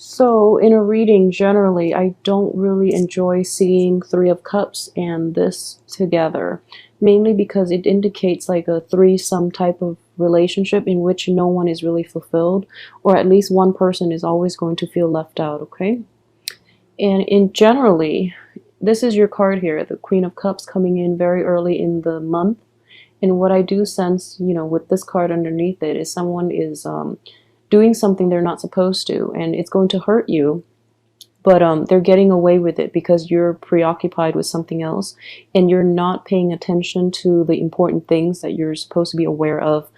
So in a reading, generally, I don't really enjoy seeing Three of Cups and this together, mainly because it indicates like a threesome type of relationship in which no one is really fulfilled, or at least one person is always going to feel left out, okay? And in generally, this is your card here, the Queen of Cups coming in very early in the month. And what I do sense, with this card underneath it is someone is doing something they're not supposed to, and it's going to hurt you, but they're getting away with it because you're preoccupied with something else and you're not paying attention to the important things that you're supposed to be aware of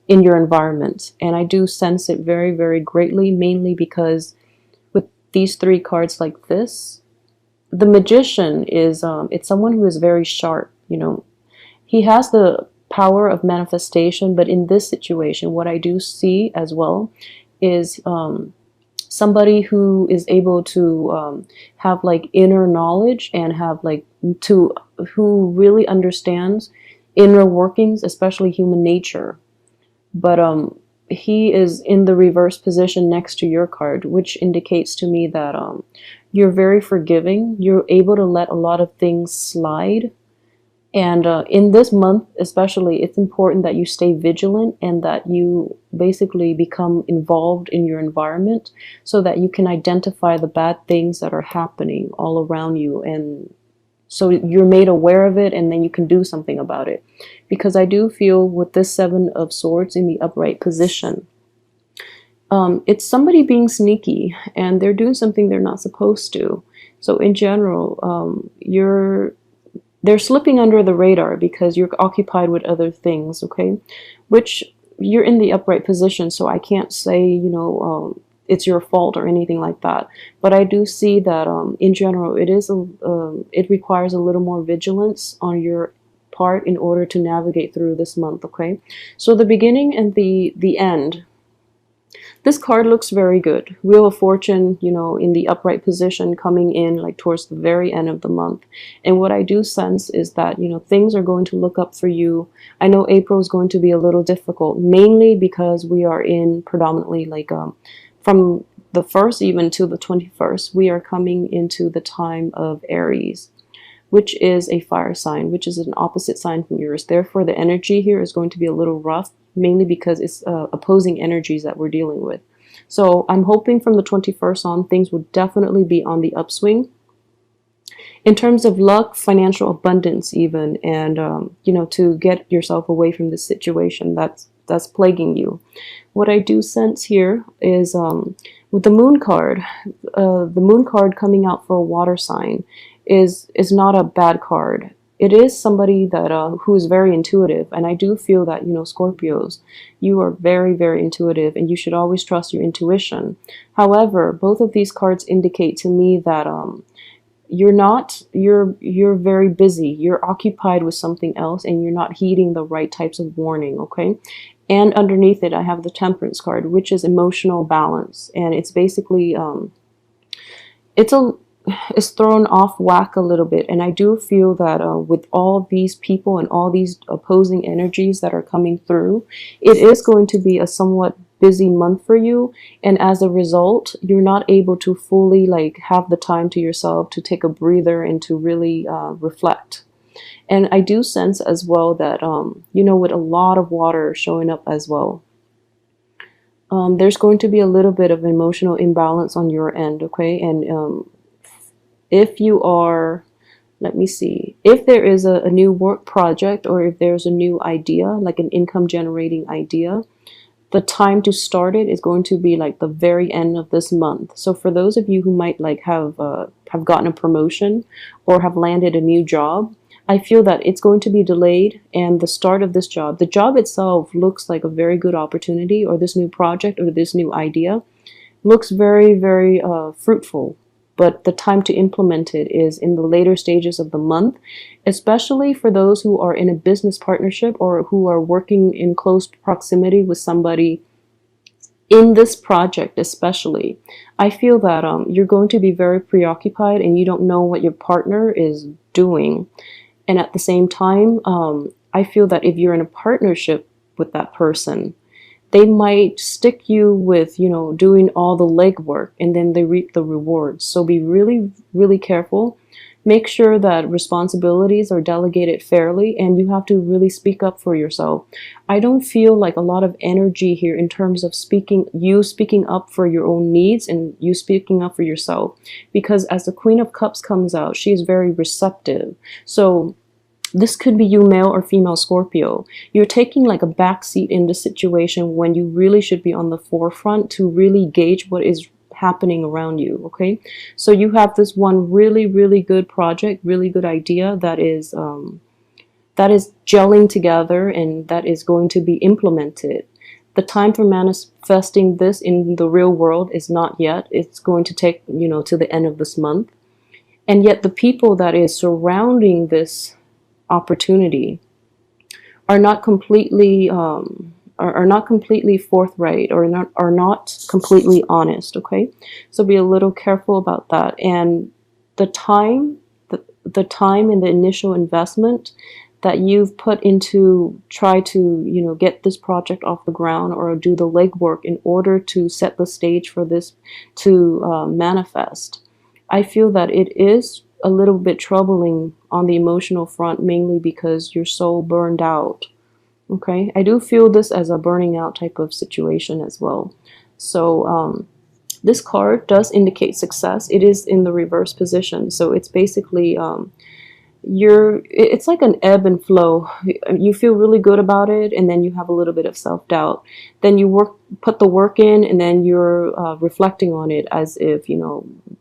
in your environment. And I do sense it very, very greatly, mainly because with these three cards like this, the magician is it's someone who is very sharp. He has the power of manifestation, but in this situation, what I do see as well is somebody who is able to have like inner knowledge and have like who really understands inner workings, especially human nature. But he is in the reverse position next to your card, which indicates to me that you're very forgiving. You're able to let a lot of things slide. And in this month, especially, it's important that you stay vigilant and that you basically become involved in your environment so that you can identify the bad things that are happening all around you. And so you're made aware of it and then you can do something about it. Because I do feel with this Seven of Swords in the upright position, it's somebody being sneaky and they're doing something they're not supposed to. So in general, they're slipping under the radar because you're occupied with other things, okay? Which you're in the upright position, so I can't say, it's your fault or anything like that. But I do see that in general, it requires a little more vigilance on your part in order to navigate through this month, okay? So the beginning and the end. This card looks very good. Wheel of Fortune, in the upright position coming in like towards the very end of the month. And what I do sense is that, things are going to look up for you. I know April is going to be a little difficult, mainly because we are in predominantly like from the 1st even to the 21st, we are coming into the time of Aries, which is a fire sign, which is an opposite sign from yours. Therefore, the energy here is going to be a little rough, mainly because it's opposing energies that we're dealing with. So I'm hoping from the 21st on, things will definitely be on the upswing. In terms of luck, financial abundance even, and, to get yourself away from this situation that's plaguing you. What I do sense here is with the moon card coming out for a water sign is not a bad card. It is somebody that who is very intuitive, and I do feel that, Scorpios, you are very, very intuitive and you should always trust your intuition. However, both of these cards indicate to me that you're very busy, you're occupied with something else, and you're not heeding the right types of warning, okay? And underneath it, I have the Temperance card, which is emotional balance, and it's basically it's thrown off whack a little bit. And I do feel that with all these people and all these opposing energies that are coming through, it is going to be a somewhat busy month for you. And as a result, you're not able to fully like have the time to yourself to take a breather and to really reflect. And I do sense as well that, with a lot of water showing up as well, there's going to be a little bit of emotional imbalance on your end, okay? And if you are, let me see, if there is a new work project or if there's a new idea, like an income generating idea, the time to start it is going to be like the very end of this month. So for those of you who might like have gotten a promotion or have landed a new job, I feel that it's going to be delayed, and the start of this job, the job itself looks like a very good opportunity, or this new project or this new idea looks very, very fruitful. But the time to implement it is in the later stages of the month, especially for those who are in a business partnership or who are working in close proximity with somebody in this project especially. I feel that you're going to be very preoccupied and you don't know what your partner is doing. And at the same time, I feel that if you're in a partnership with that person, They might stick you with, doing all the legwork, and then they reap the rewards. So be really, really careful. Make sure that responsibilities are delegated fairly, and you have to really speak up for yourself. I don't feel like a lot of energy here in terms of speaking up for your own needs and you speaking up for yourself. Because as the Queen of Cups comes out, she is very receptive. So this could be you, male or female Scorpio. You're taking like a back seat in the situation when you really should be on the forefront to really gauge what is happening around you. Okay, so you have this one really, really good project, really good idea that is gelling together and that is going to be implemented. The time for manifesting this in the real world is not yet. It's going to take, to the end of this month. And yet the people that is surrounding this opportunity are not completely forthright, or are not completely honest. Okay, so be a little careful about that. And the time and the initial investment that you've put into try to get this project off the ground, or do the legwork in order to set the stage for this to manifest, I feel that it is a little bit troubling on the emotional front, mainly because you're so burned out. Okay, I do feel this as a burning out type of situation as well. So this card does indicate success. It is in the reverse position, so it's basically it's like an ebb and flow. You feel really good about it, and then you have a little bit of self-doubt. Then you put the work in, and then you're reflecting on it as if,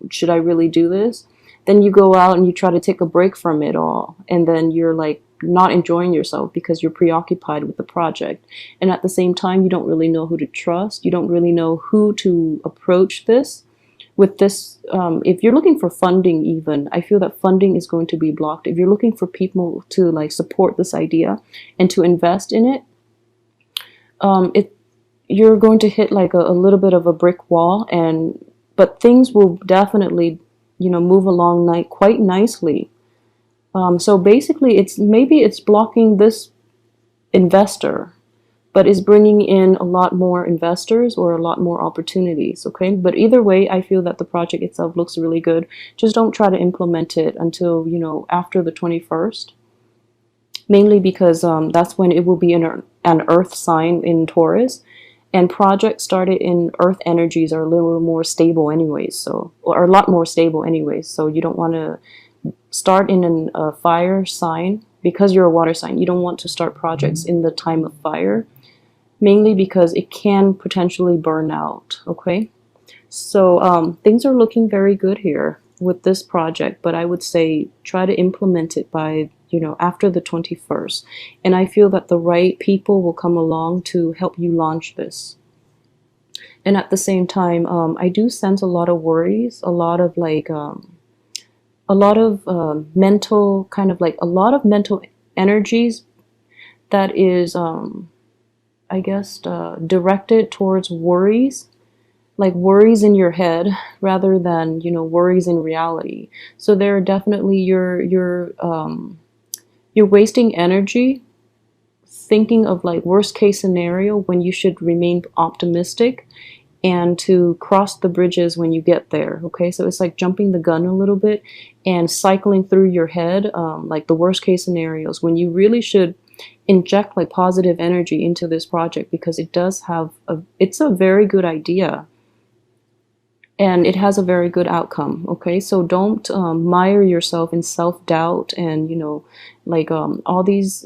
should I really do this? Then you go out and you try to take a break from it all, and then you're like not enjoying yourself because you're preoccupied with the project. And at the same time, you don't really know who to trust. You don't really know who to approach this with. This if you're looking for funding, even, I feel that funding is going to be blocked. If you're looking for people to like support this idea and to invest in it, you're going to hit like a little bit of a brick wall. But things will definitely move along quite nicely. So basically, it's blocking this investor, but is bringing in a lot more investors or a lot more opportunities. Okay, but either way, I feel that the project itself looks really good. Just don't try to implement it until after the 21st, mainly because that's when it will be an earth sign in Taurus. And projects started in earth energies are a little more stable anyways, or a lot more stable anyways. So you don't want to start in a fire sign because you're a water sign. You don't want to start projects in the time of fire, mainly because it can potentially burn out. Okay, so things are looking very good here with this project, but I would say try to implement it by after the 21st. And I feel that the right people will come along to help you launch this. And at the same time, I do sense a lot of worries, a lot of mental, kind of like a lot of mental energies that is, I guess, directed towards worries, like worries in your head rather than, worries in reality. So there are definitely you're wasting energy thinking of like worst case scenario when you should remain optimistic and to cross the bridges when you get there. Okay, so it's like jumping the gun a little bit and cycling through your head like the worst case scenarios, when you really should inject like positive energy into this project, because it does have it's a very good idea and it has a very good outcome. Okay, so don't mire yourself in self-doubt and all these.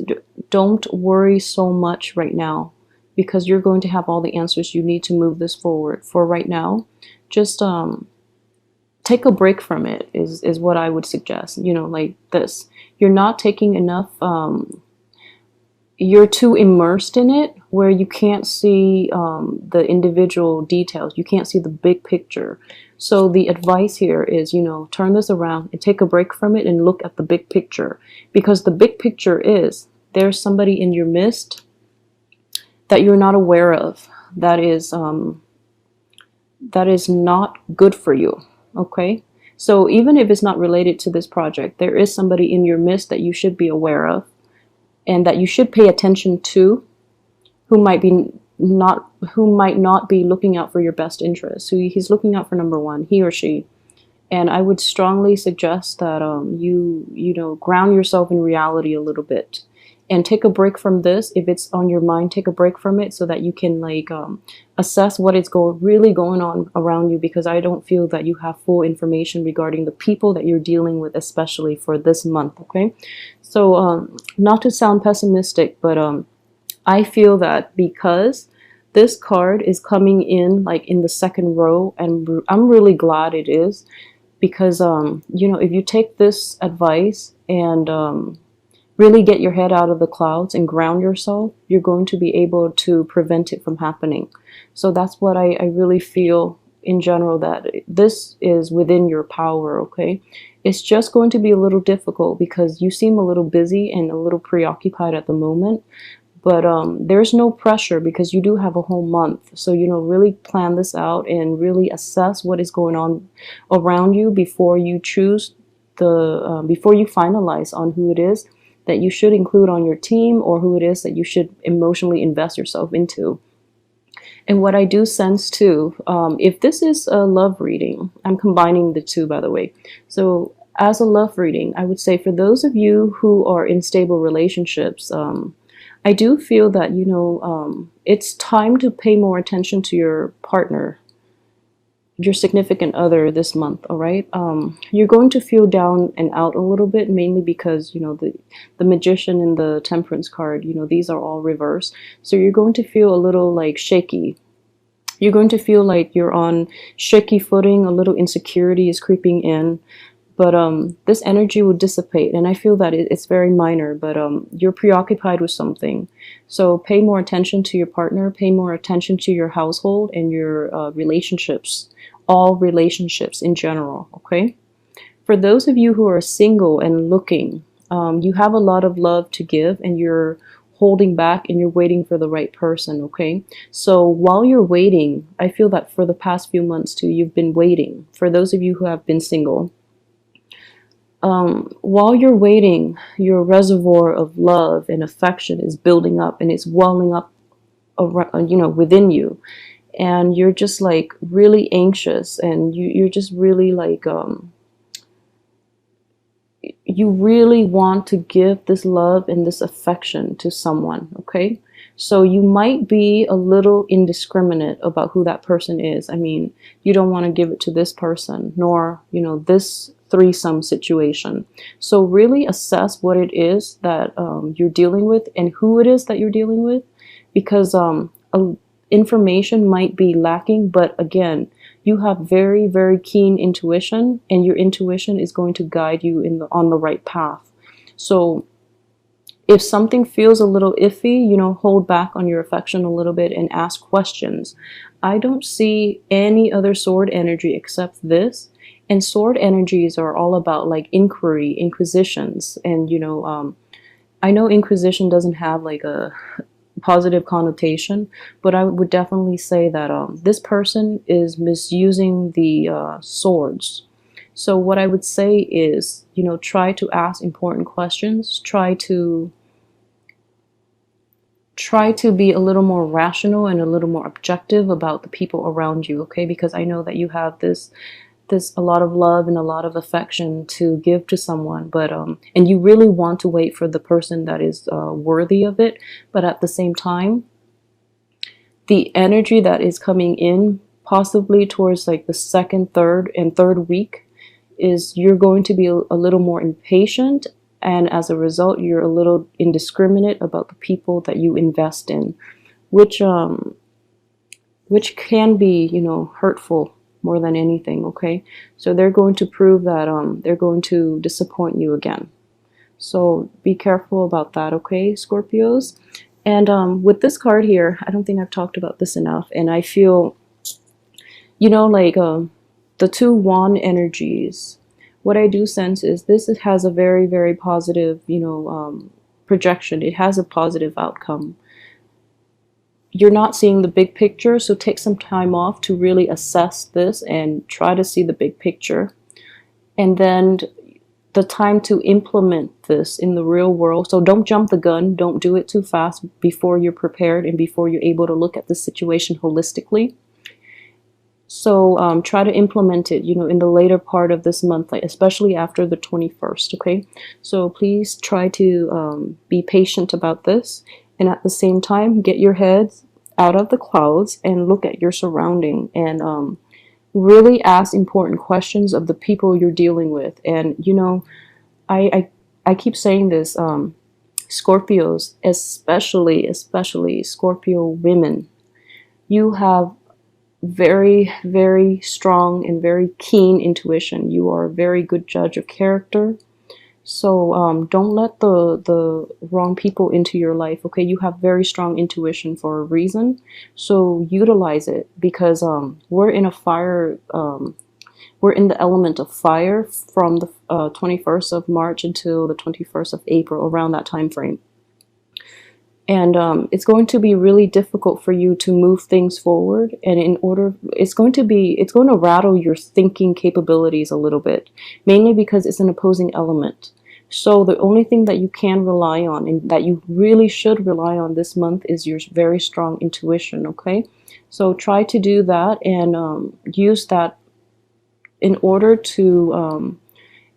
Don't worry so much right now, because you're going to have all the answers you need to move this forward. For right now, just take a break from it is what I would suggest. Like this, you're not taking enough, you're too immersed in it where you can't see the individual details. You can't see the big picture. So the advice here is, turn this around and take a break from it and look at the big picture, because the big picture is there's somebody in your midst that you're not aware of that is not good for you. Okay, so even if it's not related to this project, there is somebody in your midst that you should be aware of and that you should pay attention to, who might be might not be looking out for your best interests. Who he's looking out for number one, he or she. And I would strongly suggest that you know, ground yourself in reality a little bit and take a break from this. If it's on your mind, take a break from it so that you can like assess what is really going on around you, because I don't feel that you have full information regarding the people that you're dealing with, especially for this month. Okay, so not to sound pessimistic, but I feel that because this card is coming in like in the second row, and I'm really glad it is, because you know, if you take this advice and really get your head out of the clouds and ground yourself, you're going to be able to prevent it from happening. So that's what I really feel in general, that this is within your power. Okay, it's just going to be a little difficult because you seem a little busy and a little preoccupied at the moment. But there's no pressure because you do have a whole month. So, you know, really plan this out and really assess what is going on around you before you choose before you finalize on who it is that you should include on your team, or who it is that you should emotionally invest yourself into. And what I do sense too, if this is a love reading, I'm combining the two, by the way. So as a love reading, I would say for those of you who are in stable relationships, I do feel that, you know, it's time to pay more attention to your partner, your significant other this month. All right. You're going to feel down and out a little bit, mainly because, you know, the Magician and the Temperance card, you know, these are all reversed. So you're going to feel a little like shaky. You're going to feel like you're on shaky footing. A little insecurity is creeping in. But this energy will dissipate, and I feel that it's very minor, but you're preoccupied with something. So pay more attention to your partner, pay more attention to your household and your relationships, all relationships in general, okay? For those of you who are single and looking, you have a lot of love to give, and you're holding back and you're waiting for the right person, okay? So while you're waiting, I feel that for the past few months too, you've been waiting. For those of you who have been single, while you're waiting, your reservoir of love and affection is building up, and it's welling up around, you know, within you, and you're just like really anxious, and you're just really like you really want to give this love and this affection to someone. Okay, so you might be a little indiscriminate about who that person is. I mean, you don't want to give it to this person, nor, you know, this threesome situation. So really assess what it is that you're dealing with and who it is that you're dealing with, because information might be lacking, but again, you have very, very keen intuition, and your intuition is going to guide you on the right path. So if something feels a little iffy, you know, hold back on your affection a little bit and ask questions. I don't see any other sword energy except this. And sword energies are all about like inquiry, inquisitions. And, you know, I know inquisition doesn't have like a positive connotation, but I would definitely say that this person is misusing the swords. So what I would say is, you know, try to ask important questions. Try to be a little more rational and a little more objective about the people around you, okay? Because I know that you have this a lot of love and a lot of affection to give to someone, but and you really want to wait for the person that is worthy of it, but at the same time, the energy that is coming in possibly towards like the second, third week is you're going to be a little more impatient, and as a result, you're a little indiscriminate about the people that you invest in, which can be, you know, hurtful more than anything, okay? So they're going to prove that they're going to disappoint you again. So be careful about that, okay, Scorpios? And with this card here, I don't think I've talked about this enough, and I feel, you know, like the two wand energies, what I do sense is this has a very, very positive, you know, projection. It has a positive outcome. You're not seeing the big picture, so take some time off to really assess this and try to see the big picture. And then the time to implement this in the real world. So don't jump the gun. Don't do it too fast before you're prepared and before you're able to look at the situation holistically. So try to implement it, in the later part of this month, like especially after the 21st, okay? So please try to be patient about this. And at the same time, get your head out of the clouds and look at your surrounding and really ask important questions of the people you're dealing with. And, I keep saying this, Scorpios, especially Scorpio women, you have very, very strong and very keen intuition. You are a very good judge of character. So don't let the wrong people into your life, okay? You have very strong intuition for a reason. So utilize it because we're in a fire, we're in the element of fire from the 21st of March until the 21st of April, around that time frame. And it's going to be really difficult for you to move things forward. And it's going to rattle your thinking capabilities a little bit, mainly because it's an opposing element. So the only thing that you can rely on and that you really should rely on this month is your very strong intuition, okay? So try to do that and use that in order to,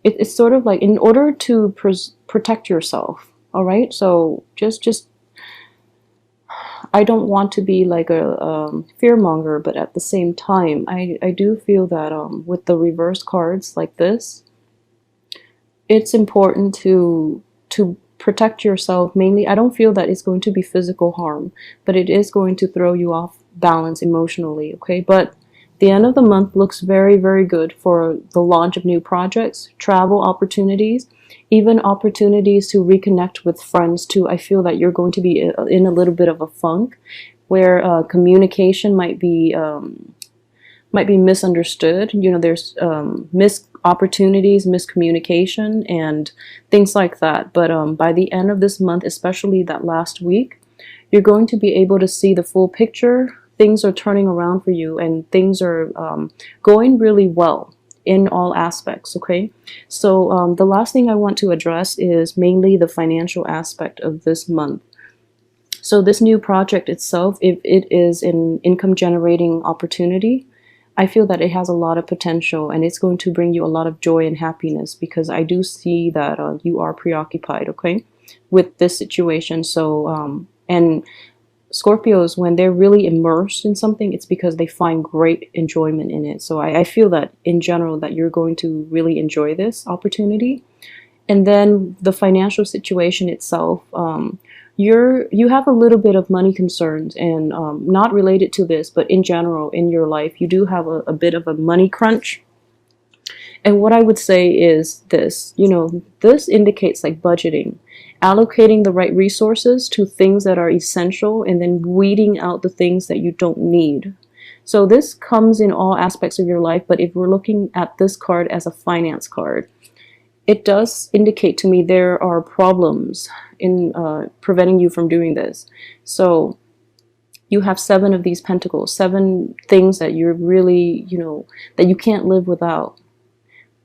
it's sort of like in order to protect yourself, all right? So just I don't want to be like a fearmonger, but at the same time, I do feel that with the reverse cards like this, it's important to protect yourself. Mainly, I don't feel that it's going to be physical harm, but it is going to throw you off balance emotionally, okay? But the end of the month looks very, very good for the launch of new projects, travel opportunities, even opportunities to reconnect with friends too. I feel that you're going to be in a little bit of a funk where communication might be misunderstood. There's missed opportunities, miscommunication, and things like that. But by the end of this month, especially that last week, you're going to be able to see the full picture. Things are turning around for you and things are going really well in all aspects, okay? So the last thing I want to address is mainly the financial aspect of this month. So this new project itself, if it is an income generating opportunity, I feel that it has a lot of potential and it's going to bring you a lot of joy and happiness because I do see that you are preoccupied, okay, with this situation. So, and Scorpios, when they're really immersed in something, it's because they find great enjoyment in it. So I feel that in general that you're going to really enjoy this opportunity. And then the financial situation itself, you have a little bit of money concerns and not related to this, but in general in your life, you do have a bit of a money crunch. And what I would say is this, this indicates like budgeting, allocating the right resources to things that are essential and then weeding out the things that you don't need. So this comes in all aspects of your life, but if we're looking at this card as a finance card, it does indicate to me there are problems in preventing you from doing this. So you have 7 of these pentacles, 7 things that you're really, that you can't live without.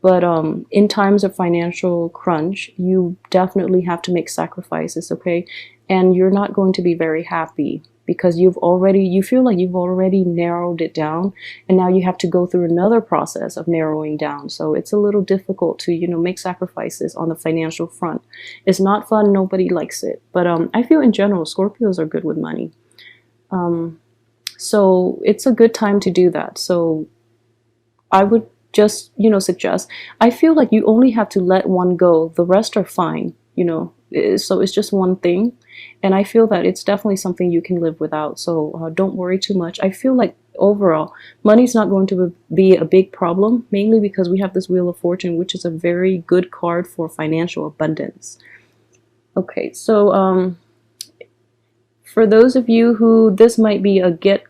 But in times of financial crunch, you definitely have to make sacrifices, okay? And you're not going to be very happy because you feel like you've already narrowed it down, and now you have to go through another process of narrowing down. So it's a little difficult to, make sacrifices on the financial front. It's not fun. Nobody likes it. But I feel in general, Scorpios are good with money. So it's a good time to do that. So I would just, suggest, I feel like you only have to let one go. The rest are fine, so it's just one thing. And I feel that it's definitely something you can live without. So don't worry too much. I feel like overall, money's not going to be a big problem, mainly because we have this Wheel of Fortune, which is a very good card for financial abundance. Okay, so for those of you who this might be a get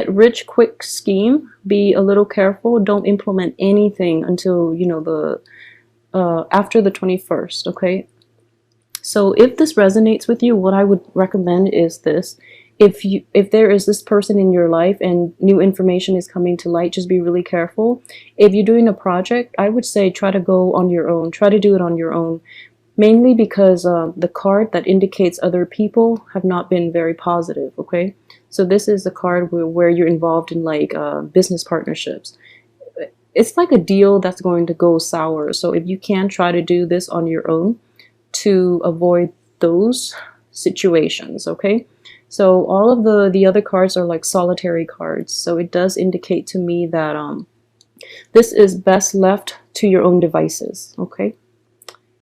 rich quick scheme, be a little careful. Don't implement anything until after the 21st, okay? So if this resonates with you, what I would recommend is this: if there is this person in your life and new information is coming to light, just be really careful. If you're doing a project, I would say try to go on your own. Try to do it on your own. Mainly because the card that indicates other people have not been very positive, okay? So this is a card where you're involved in like business partnerships. It's like a deal that's going to go sour. So if you can, try to do this on your own to avoid those situations, okay? So all of the other cards are like solitary cards. So it does indicate to me that this is best left to your own devices, okay?